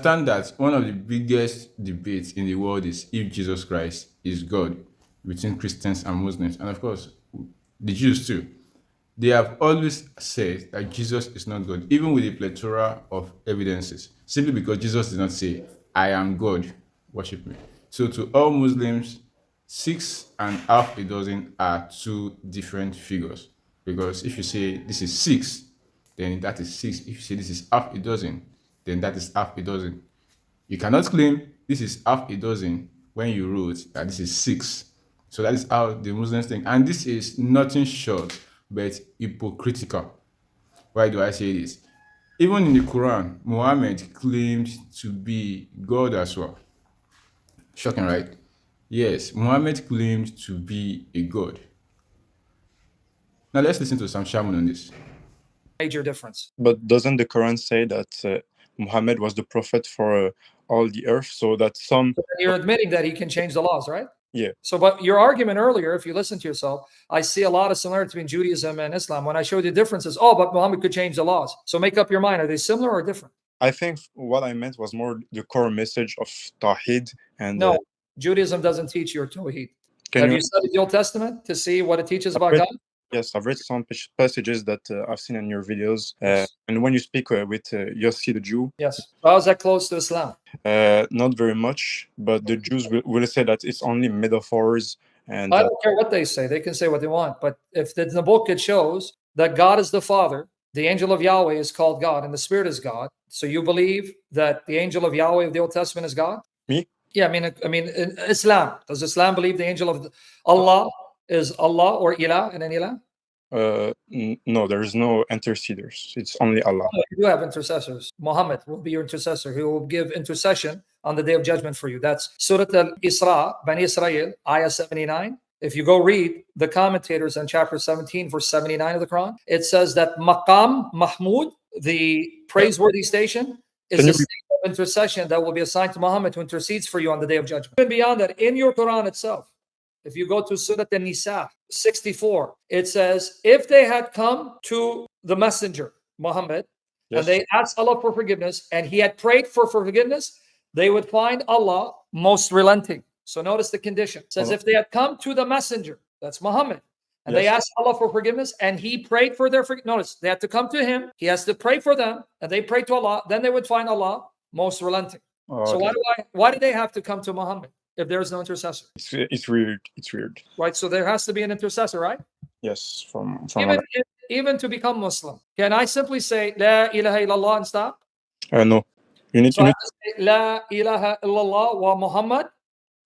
understand that one of the biggest debates in the world is if Jesus Christ is God between Christians and Muslims, and of course, the Jews too. They have always said that Jesus is not God, even with a plethora of evidences, simply because Jesus did not say, I am God, worship me. So to all Muslims, six and half a dozen are two different figures. Because if you say this is six, then that is six. If you say this is half a dozen, then that is half a dozen. You cannot claim this is half a dozen when you wrote that this is six. So that is how the Muslims think. And this is nothing short but hypocritical. Why do I say this? Even in the Quran, Muhammad claimed to be God as well. Shocking, right? Yes, Muhammad claimed to be a God. Now let's listen to Sam Shaman on this. Major difference. But doesn't the Quran say that Muhammad was the prophet for all the earth? So that some. So you're admitting that he can change the laws, right? Yeah. So, but your argument earlier, if you listen to yourself, I see a lot of similarity between Judaism and Islam. When I showed you differences, oh, but Muhammad could change the laws. So make up your mind. Are they similar or different? I think what I meant was more the core message of Tawheed. And no, Judaism doesn't teach your Tawheed. Can Have you- you studied the Old Testament to see what it teaches about God? Yes, I've read some passages that I've seen in your videos. Yes. And when you speak with Yossi the Jew, Yes. How is that close to Islam? not very much, but the Jews will say that it's only metaphors. And I don't care what they say. They can say what they want. But if in the book it shows that God is the Father, the angel of Yahweh is called God, and the Spirit is God. So you believe that the angel of Yahweh of the Old Testament is God? Me? Yeah, I mean, in Islam, does Islam believe the angel of Allah is Allah or Ilah in an Ilah? No, there is no interceders. It's only Allah. No, you do have intercessors. Muhammad will be your intercessor. He will give intercession on the day of judgment for you. That's Surah Al-Isra, Bani Israel, Ayah 79. If you go read the commentators on chapter 17, verse 79 of the Quran, it says that Maqam Mahmud, the praiseworthy station, is a state of intercession that will be assigned to Muhammad who intercedes for you on the day of judgment. Even beyond that, in your Quran itself, if you go to Surah An-Nisa 64, it says, if they had come to the messenger, Muhammad, Yes. and they asked Allah for forgiveness, and he had prayed for forgiveness, they would find Allah most relenting. So notice the condition. It says, if they had come to the messenger, that's Muhammad, and they Yes. asked Allah for forgiveness, and he prayed for their forgiveness. Notice, they had to come to him, he has to pray for them, and they prayed to Allah, then they would find Allah most relenting. So why do they have to come to Muhammad if there is no intercessor? It's weird. It's weird. Right, so there has to be an intercessor, right? Yes, from Even to become Muslim. Can I simply say La ilaha illallah and stop? no. You need So I have to say La ilaha illallah wa Muhammad.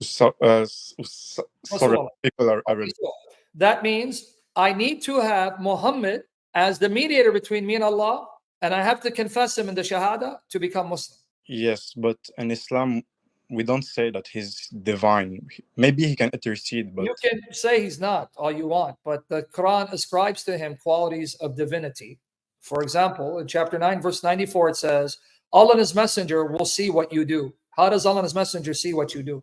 Sorry, people are Arabic. So that means I need to have Muhammad as the mediator between me and Allah, and I have to confess him in the Shahada to become Muslim. Yes, but in Islam, we don't say that he's divine. Maybe he can intercede, but You can say he's not all you want, but the Quran ascribes to him qualities of divinity. For example, in chapter 9, verse 94, it says, Allah and his messenger will see what you do. How does Allah and his messenger see what you do?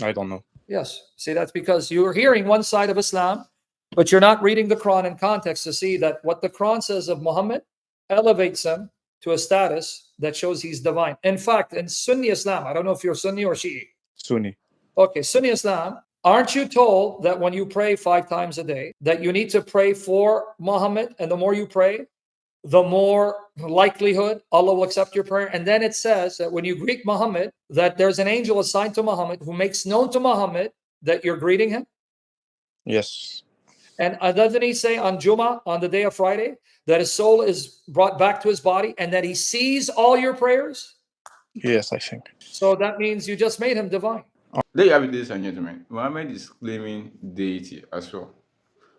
I don't know. Yes. See, that's because you're hearing one side of Islam, but you're not reading the Quran in context to see that what the Quran says of Muhammad elevates him to a status that shows he's divine. In fact, in Sunni Islam, I don't know if you're Sunni or Shi'i. Sunni. Okay, Sunni Islam, aren't you told that when you pray 5 times a day, that you need to pray for Muhammad, and the more you pray, the more likelihood Allah will accept your prayer? And then it says that when you greet Muhammad, that there's an angel assigned to Muhammad who makes known to Muhammad that you're greeting him. Yes. And doesn't he say on Jummah, on the day of Friday, that his soul is brought back to his body and that he sees all your prayers? Yes, I think. So that means you just made him divine. There you have it, ladies and gentlemen. Muhammad is claiming deity as well.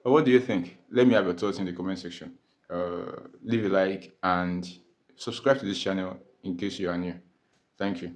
But what do you think? Let me have your thoughts in the comment section. Leave a like and subscribe to this channel in case you are new. Thank you.